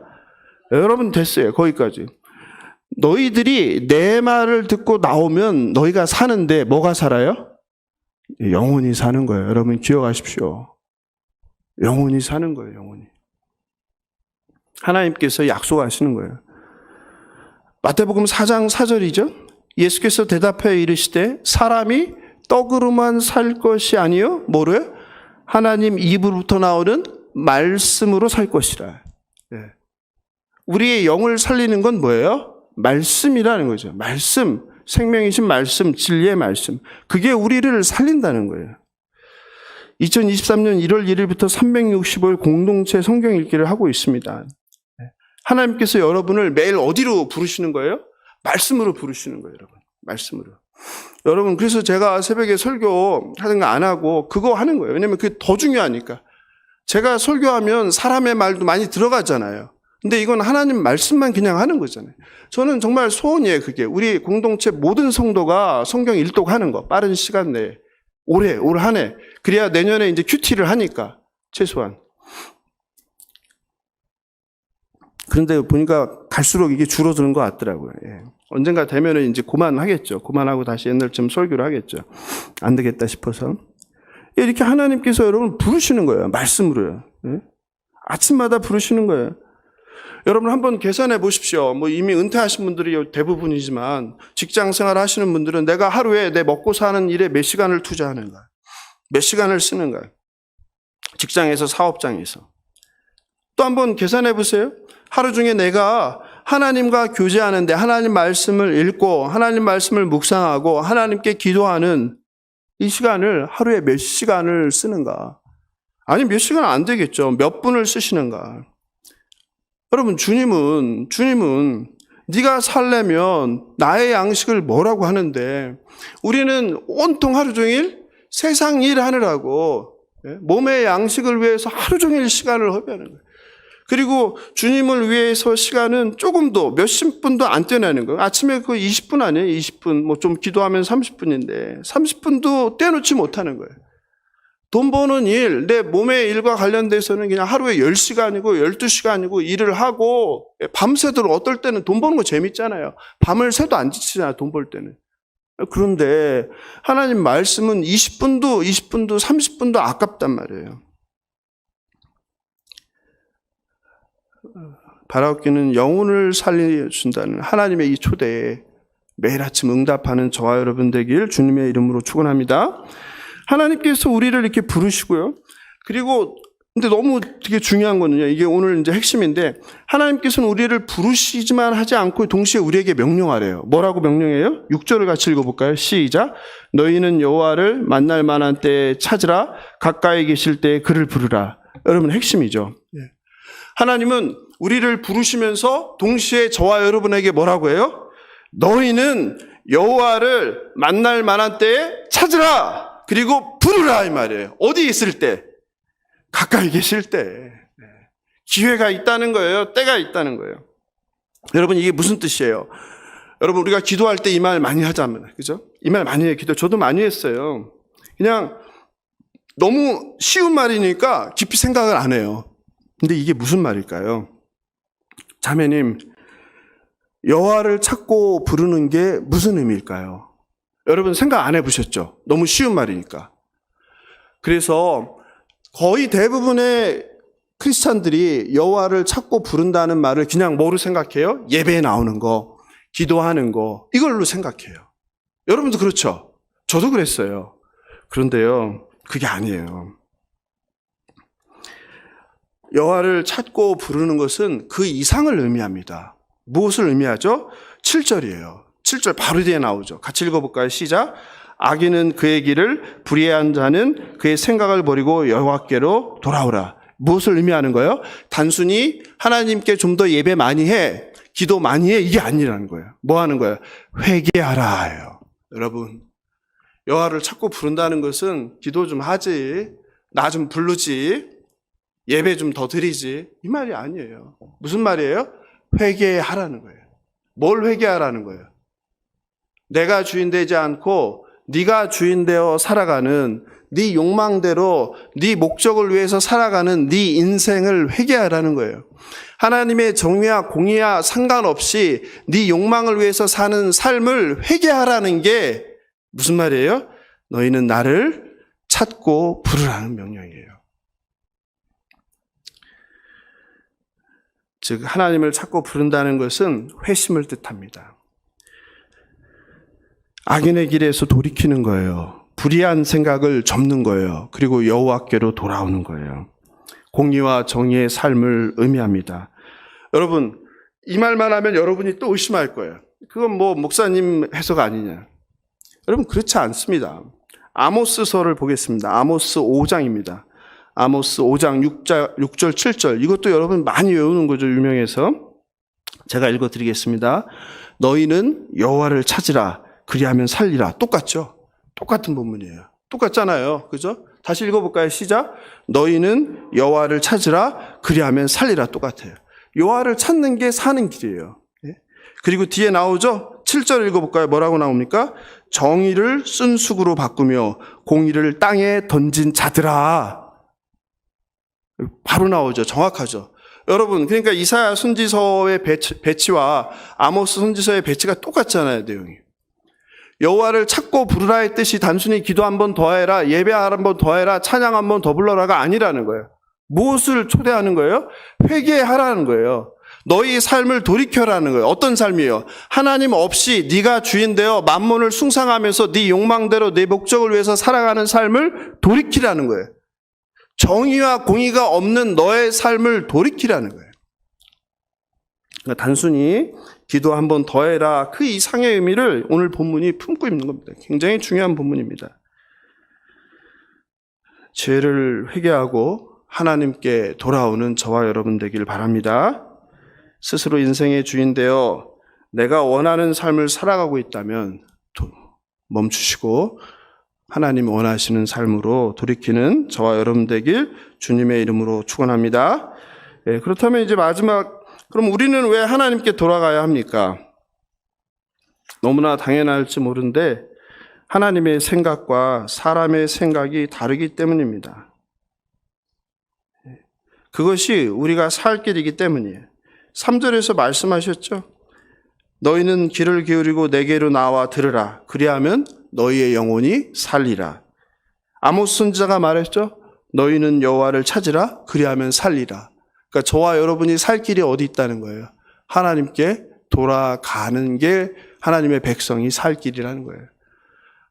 여러분 됐어요. 거기까지. 너희들이 내 말을 듣고 나오면 너희가 사는데 뭐가 살아요? 영혼이 사는 거예요. 여러분 기억하십시오. 영혼이 사는 거예요. 영혼이. 하나님께서 약속하시는 거예요. 마태복음 4장 4절이죠. 예수께서 대답하여 이르시되 사람이 떡으로만 살 것이 아니요 뭐로요? 하나님 입으로부터 나오는 말씀으로 살 것이라. 예. 우리의 영을 살리는 건 뭐예요? 말씀이라는 거죠. 말씀, 생명이신 말씀, 진리의 말씀. 그게 우리를 살린다는 거예요. 2023년 1월 1일부터 365일 공동체 성경 읽기를 하고 있습니다. 하나님께서 여러분을 매일 어디로 부르시는 거예요? 말씀으로 부르시는 거예요, 여러분. 말씀으로. 여러분, 그래서 제가 새벽에 설교 하는 거 안 하고 그거 하는 거예요. 왜냐면 그게 더 중요하니까. 제가 설교하면 사람의 말도 많이 들어가잖아요. 근데 이건 하나님 말씀만 그냥 하는 거잖아요. 저는 정말 소원이에요, 그게. 우리 공동체 모든 성도가 성경 일독하는 거. 빠른 시간 내에. 올 한 해. 그래야 내년에 이제 큐티를 하니까. 최소한. 그런데 보니까 갈수록 이게 줄어드는 것 같더라고요. 예. 언젠가 되면은 이제 그만하겠죠. 그만하고 다시 옛날처럼 설교를 하겠죠. 안 되겠다 싶어서. 이렇게 하나님께서 여러분 부르시는 거예요. 말씀으로요. 예? 아침마다 부르시는 거예요. 여러분 한번 계산해 보십시오. 뭐 이미 은퇴하신 분들이 대부분이지만 직장 생활 하시는 분들은 내가 하루에 내 먹고 사는 일에 몇 시간을 투자하는가? 몇 시간을 쓰는가? 직장에서 사업장에서. 또 한번 계산해 보세요. 하루 중에 내가 하나님과 교제하는데 하나님 말씀을 읽고 하나님 말씀을 묵상하고 하나님께 기도하는 이 시간을 하루에 몇 시간을 쓰는가? 아니 몇 시간 안 되겠죠. 몇 분을 쓰시는가? 여러분 주님은 네가 살려면 나의 양식을 뭐라고 하는데 우리는 온통 하루 종일 세상 일 하느라고 몸의 양식을 위해서 하루 종일 시간을 허비하는 거예요. 그리고 주님을 위해서 시간은 조금도 몇십 분도 안 떼내는 거예요. 아침에 그 20분 아니에요? 20분. 뭐 좀 기도하면 30분인데 30분도 떼놓지 못하는 거예요. 돈 버는 일, 내 몸의 일과 관련돼서는 그냥 하루에 10시간이고 12시간이고 일을 하고 밤새도록 어떨 때는 돈 버는 거 재밌잖아요. 밤을 새도 안 지치잖아요. 돈 벌 때는. 그런데 하나님 말씀은 20분도 30분도 아깝단 말이에요. 바라옵기는 영혼을 살려준다는 하나님의 이 초대에 매일 아침 응답하는 저와 여러분 되길 주님의 이름으로 축원합니다. 하나님께서 우리를 이렇게 부르시고요. 그리고 근데 너무 되게 중요한 거는요. 이게 오늘 이제 핵심인데 하나님께서는 우리를 부르시지만 하지 않고 동시에 우리에게 명령하래요. 뭐라고 명령해요? 6절을 같이 읽어볼까요? 시작. 너희는 여호와를 만날 만한 때에 찾으라. 가까이 계실 때에 그를 부르라. 여러분 핵심이죠. 하나님은 우리를 부르시면서 동시에 저와 여러분에게 뭐라고 해요? 너희는 여호와를 만날 만한 때에 찾으라. 그리고 부르라 이 말이에요. 어디 있을 때? 가까이 계실 때. 기회가 있다는 거예요. 때가 있다는 거예요. 여러분 이게 무슨 뜻이에요? 여러분 우리가 기도할 때 이 말 많이 하자면 그죠? 이 말 많이 해요. 기도 저도 많이 했어요. 그냥 너무 쉬운 말이니까 깊이 생각을 안 해요. 근데 이게 무슨 말일까요? 자매님, 여호와를 찾고 부르는 게 무슨 의미일까요? 여러분 생각 안 해보셨죠? 너무 쉬운 말이니까. 그래서 거의 대부분의 크리스찬들이 여호와를 찾고 부른다는 말을 그냥 뭐로 생각해요? 예배에 나오는 거, 기도하는 거 이걸로 생각해요. 여러분도 그렇죠? 저도 그랬어요. 그런데요, 그게 아니에요. 여호와를 찾고 부르는 것은 그 이상을 의미합니다. 무엇을 의미하죠? 7절이에요. 7절 바로 뒤에 나오죠. 같이 읽어볼까요? 시작. 악인은 그의 길을 불의한 자는 그의 생각을 버리고 여호와께로 돌아오라. 무엇을 의미하는 거예요? 단순히 하나님께 좀 더 예배 많이 해, 기도 많이 해 이게 아니라는 거예요. 뭐 하는 거예요? 회개하라예요. 여러분, 여호와를 찾고 부른다는 것은 기도 좀 하지, 나 좀 부르지, 예배 좀 더 드리지, 이 말이 아니에요. 무슨 말이에요? 회개하라는 거예요. 뭘 회개하라는 거예요? 내가 주인 되지 않고 네가 주인 되어 살아가는 네 욕망대로 네 목적을 위해서 살아가는 네 인생을 회개하라는 거예요. 하나님의 정의와 공의와 상관없이 네 욕망을 위해서 사는 삶을 회개하라는 게 무슨 말이에요? 너희는 나를 찾고 부르라는 명령이에요. 즉 하나님을 찾고 부른다는 것은 회심을 뜻합니다. 악인의 길에서 돌이키는 거예요. 불의한 생각을 접는 거예요. 그리고 여호와께로 돌아오는 거예요. 공의와 정의의 삶을 의미합니다. 여러분, 이 말만 하면 여러분이 또 의심할 거예요. 그건 뭐 목사님 해석 아니냐. 여러분, 그렇지 않습니다. 아모스서를 보겠습니다. 아모스 5장입니다. 아모스 5장 6절 7절. 이것도 여러분 많이 외우는 거죠. 유명해서. 제가 읽어드리겠습니다. 너희는 여호와를 찾으라. 그리하면 살리라. 똑같죠? 똑같은 본문이에요. 똑같잖아요. 그죠? 다시 읽어볼까요? 시작. 너희는 여호와를 찾으라. 그리하면 살리라. 똑같아요. 여호와를 찾는 게 사는 길이에요. 그리고 뒤에 나오죠? 7절 읽어볼까요? 뭐라고 나옵니까? 정의를 쓴수구로 바꾸며 공의를 땅에 던진 자들아. 바로 나오죠. 정확하죠. 여러분, 그러니까 이사야 선지서의 배치와 아모스 선지서의 배치가 똑같잖아요. 내용이. 여호와를 찾고 부르라의 뜻이 단순히 기도 한 번 더 해라, 예배 한 번 더 해라, 찬양 한 번 더 불러라가 아니라는 거예요. 무엇을 초대하는 거예요? 회개하라는 거예요. 너희 삶을 돌이켜라는 거예요. 어떤 삶이에요? 하나님 없이 네가 주인 되어 만몬을 숭상하면서 네 욕망대로 네 목적을 위해서 살아가는 삶을 돌이키라는 거예요. 정의와 공의가 없는 너의 삶을 돌이키라는 거예요. 그러니까 단순히 기도 한 번 더 해라, 그 이상의 의미를 오늘 본문이 품고 있는 겁니다. 굉장히 중요한 본문입니다. 죄를 회개하고 하나님께 돌아오는 저와 여러분 되길 바랍니다. 스스로 인생의 주인 되어 내가 원하는 삶을 살아가고 있다면 멈추시고 하나님 원하시는 삶으로 돌이키는 저와 여러분 되길 주님의 이름으로 축원합니다. 그렇다면 이제 마지막, 그럼 우리는 왜 하나님께 돌아가야 합니까? 너무나 당연할지 모르는데 하나님의 생각과 사람의 생각이 다르기 때문입니다. 그것이 우리가 살 길이기 때문이에요. 3절에서 말씀하셨죠? 너희는 귀를 기울이고 내게로 나와 들으라. 그리하면 너희의 영혼이 살리라. 아모스 선지자가 말했죠? 너희는 여호와를 찾으라. 그리하면 살리라. 그러니까 저와 여러분이 살 길이 어디 있다는 거예요? 하나님께 돌아가는 게 하나님의 백성이 살 길이라는 거예요.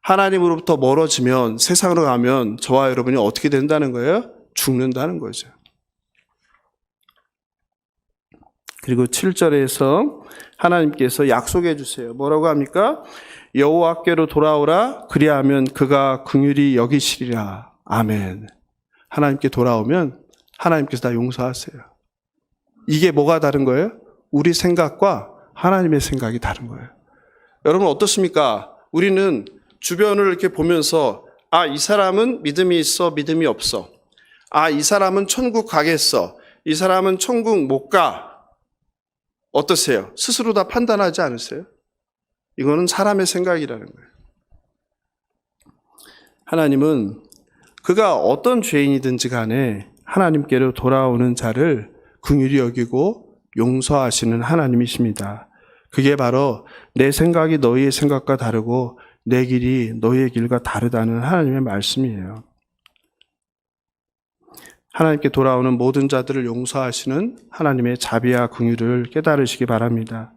하나님으로부터 멀어지면, 세상으로 가면 저와 여러분이 어떻게 된다는 거예요? 죽는다는 거죠. 그리고 7절에서 하나님께서 약속해 주세요. 뭐라고 합니까? 여호와께로 돌아오라. 그리하면 그가 긍휼히 여기시리라. 아멘. 하나님께 돌아오면 하나님께서 다 용서하세요. 이게 뭐가 다른 거예요? 우리 생각과 하나님의 생각이 다른 거예요. 여러분 어떻습니까? 우리는 주변을 이렇게 보면서 이 사람은 믿음이 있어, 믿음이 없어. 이 사람은 천국 가겠어. 이 사람은 천국 못 가. 어떠세요? 스스로 다 판단하지 않으세요? 이거는 사람의 생각이라는 거예요. 하나님은 그가 어떤 죄인이든지 간에 하나님께로 돌아오는 자를 긍휼히 여기고 용서하시는 하나님이십니다. 그게 바로 내 생각이 너희의 생각과 다르고 내 길이 너희의 길과 다르다는 하나님의 말씀이에요. 하나님께 돌아오는 모든 자들을 용서하시는 하나님의 자비와 긍휼을 깨달으시기 바랍니다.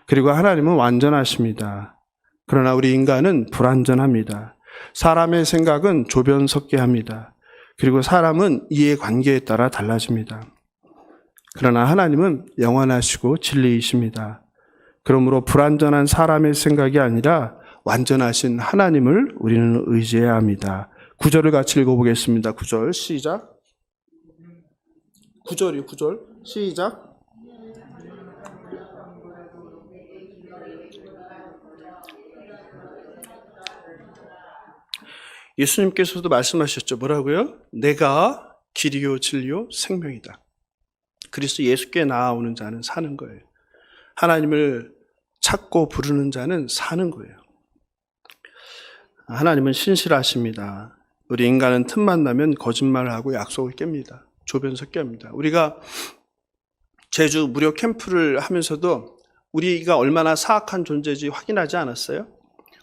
그리고 하나님은 완전하십니다. 그러나 우리 인간은 불완전합니다. 사람의 생각은 조변석게 합니다. 그리고 사람은 이해관계에 따라 달라집니다. 그러나 하나님은 영원하시고 진리이십니다. 그러므로 불완전한 사람의 생각이 아니라 완전하신 하나님을 우리는 의지해야 합니다. 9절을 같이 읽어보겠습니다. 9절 시작. 9절 시작. 예수님께서도 말씀하셨죠. 뭐라고요? 내가 길이요 진리요 생명이다. 그리스도 예수께 나아오는 자는 사는 거예요. 하나님을 찾고 부르는 자는 사는 거예요. 하나님은 신실하십니다. 우리 인간은 틈만 나면 거짓말을 하고 약속을 깹니다. 조변서 깹니다. 우리가 제주 무료 캠프를 하면서도 우리가 얼마나 사악한 존재인지 확인하지 않았어요?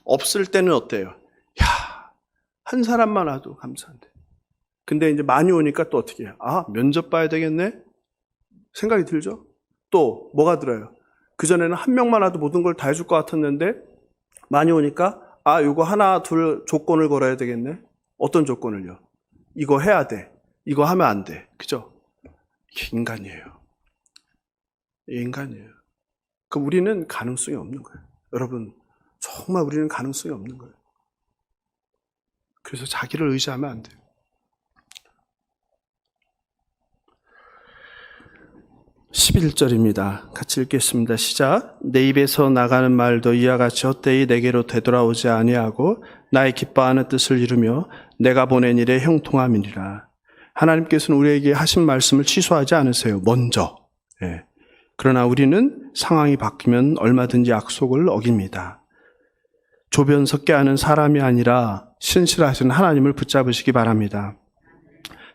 없을 때는 어때요? 야, 한 사람만 와도 감사한데. 근데 이제 많이 오니까 또 어떻게 해요? 아, 면접 봐야 되겠네? 생각이 들죠? 또 뭐가 들어요? 그전에는 한 명만 와도 모든 걸 다 해줄 것 같았는데 많이 오니까 아, 이거 하나 둘 조건을 걸어야 되겠네? 어떤 조건을요? 이거 해야 돼. 이거 하면 안 돼. 그죠? 이게 인간이에요. 인간이에요. 그럼 우리는 가능성이 없는 거예요. 여러분, 정말 우리는 가능성이 없는 거예요. 그래서 자기를 의지하면 안 돼요. 11절입니다. 같이 읽겠습니다. 시작. 내 입에서 나가는 말도 이와 같이 헛되이 내게로 되돌아오지 아니하고 나의 기뻐하는 뜻을 이루며 내가 보낸 일에 형통함이니라. 하나님께서는 우리에게 하신 말씀을 취소하지 않으세요. 먼저. 예. 그러나 우리는 상황이 바뀌면 얼마든지 약속을 어깁니다. 조변 섞게 하는 사람이 아니라 신실하신 하나님을 붙잡으시기 바랍니다.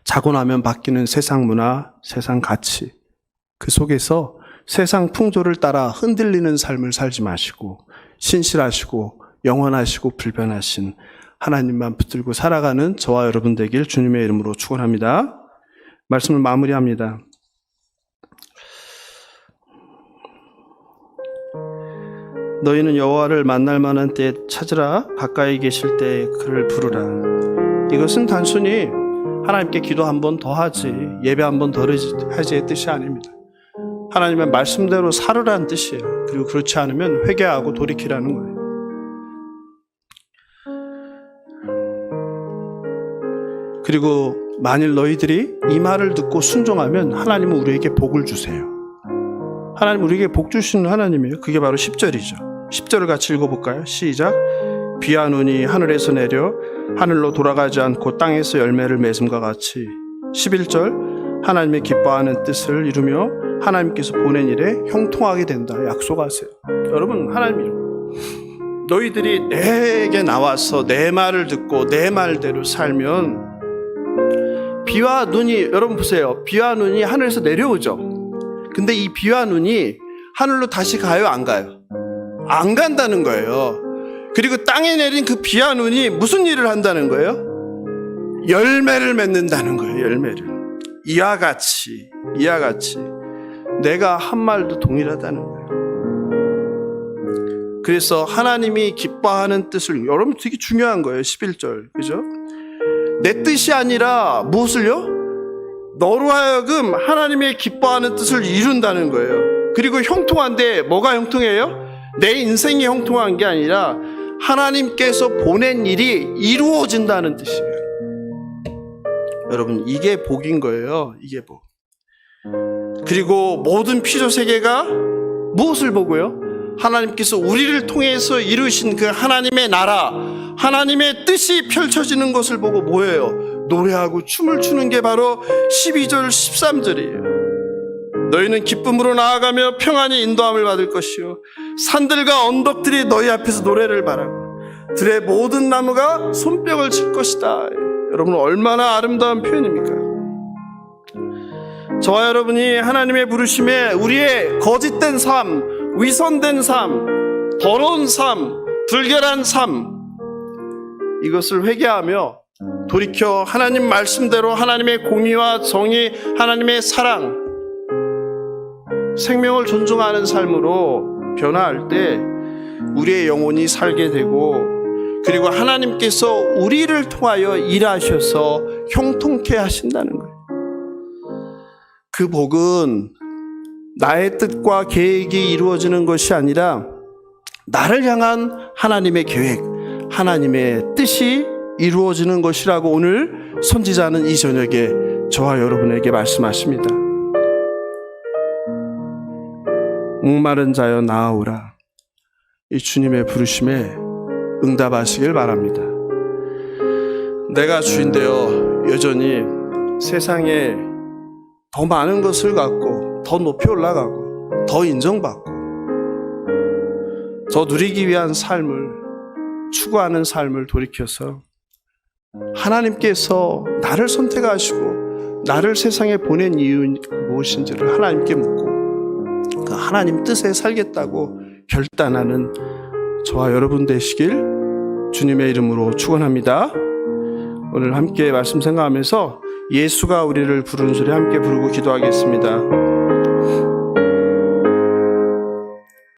자고 나면 바뀌는 세상 문화, 세상 가치, 그 속에서 세상 풍조를 따라 흔들리는 삶을 살지 마시고 신실하시고 영원하시고 불변하신 하나님만 붙들고 살아가는 저와 여러분 되길 주님의 이름으로 축원합니다. 말씀을 마무리합니다. 너희는 여호와를 만날 만한 때에 찾으라. 가까이 계실 때에 그를 부르라. 이것은 단순히 하나님께 기도 한 번 더 하지, 예배 한 번 더 하지의 뜻이 아닙니다. 하나님의 말씀대로 살으라는 뜻이에요. 그리고 그렇지 않으면 회개하고 돌이키라는 거예요. 그리고 만일 너희들이 이 말을 듣고 순종하면 하나님은 우리에게 복을 주세요. 하나님 우리에게 복 주시는 하나님이에요. 그게 바로 10절이죠. 10절을 같이 읽어볼까요? 시작. 비와 눈이 하늘에서 내려 하늘로 돌아가지 않고 땅에서 열매를 맺음과 같이 11절 하나님의 기뻐하는 뜻을 이루며 하나님께서 보낸 일에 형통하게 된다. 약속하세요. 여러분 하나님이 너희들이 내게 나와서 내 말을 듣고 내 말대로 살면 비와 눈이 여러분 보세요. 비와 눈이 하늘에서 내려오죠. 근데 이 비와 눈이 하늘로 다시 가요? 안 가요? 안 간다는 거예요. 그리고 땅에 내린 그 비와 눈이 무슨 일을 한다는 거예요? 열매를 맺는다는 거예요. 열매를. 이와 같이 내가 한 말도 동일하다는 거예요. 그래서 하나님이 기뻐하는 뜻을 여러분 되게 중요한 거예요. 11절 그죠? 내 뜻이 아니라 무엇을요? 너로 하여금 하나님의 기뻐하는 뜻을 이룬다는 거예요. 그리고 형통한데 뭐가 형통해요? 내 인생이 형통한 게 아니라 하나님께서 보낸 일이 이루어진다는 뜻이에요. 여러분 이게 복인 거예요. 이게 복. 그리고 모든 피조세계가 무엇을 보고요? 하나님께서 우리를 통해서 이루신 그 하나님의 나라, 하나님의 뜻이 펼쳐지는 것을 보고 뭐예요? 노래하고 춤을 추는 게 바로 12절 13절이에요. 너희는 기쁨으로 나아가며 평안히 인도함을 받을 것이요 산들과 언덕들이 너희 앞에서 노래를 바라고 들의 모든 나무가 손뼉을 칠 것이다. 여러분 얼마나 아름다운 표현입니까? 저와 여러분이 하나님의 부르심에 우리의 거짓된 삶, 위선된 삶, 더러운 삶, 불결한 삶 이것을 회개하며 돌이켜 하나님 말씀대로 하나님의 공의와 정의, 하나님의 사랑, 생명을 존중하는 삶으로 변화할 때 우리의 영혼이 살게 되고 그리고 하나님께서 우리를 통하여 일하셔서 형통케 하신다는 거예요. 그 복은 나의 뜻과 계획이 이루어지는 것이 아니라 나를 향한 하나님의 계획, 하나님의 뜻이 이루어지는 것이라고 오늘 선지자는 이 저녁에 저와 여러분에게 말씀하십니다. 목마른 자여 나아오라. 이 주님의 부르심에 응답하시길 바랍니다. 내가 주인되어 여전히 세상에 더 많은 것을 갖고 더 높이 올라가고 더 인정받고 더 누리기 위한 삶을 추구하는 삶을 돌이켜서 하나님께서 나를 선택하시고 나를 세상에 보낸 이유 무엇인지를 하나님께 묻고 그 하나님 뜻에 살겠다고 결단하는 저와 여러분 되시길 주님의 이름으로 축원합니다. 오늘 함께 말씀 생각하면서 예수가 우리를 부르는 소리 함께 부르고 기도하겠습니다.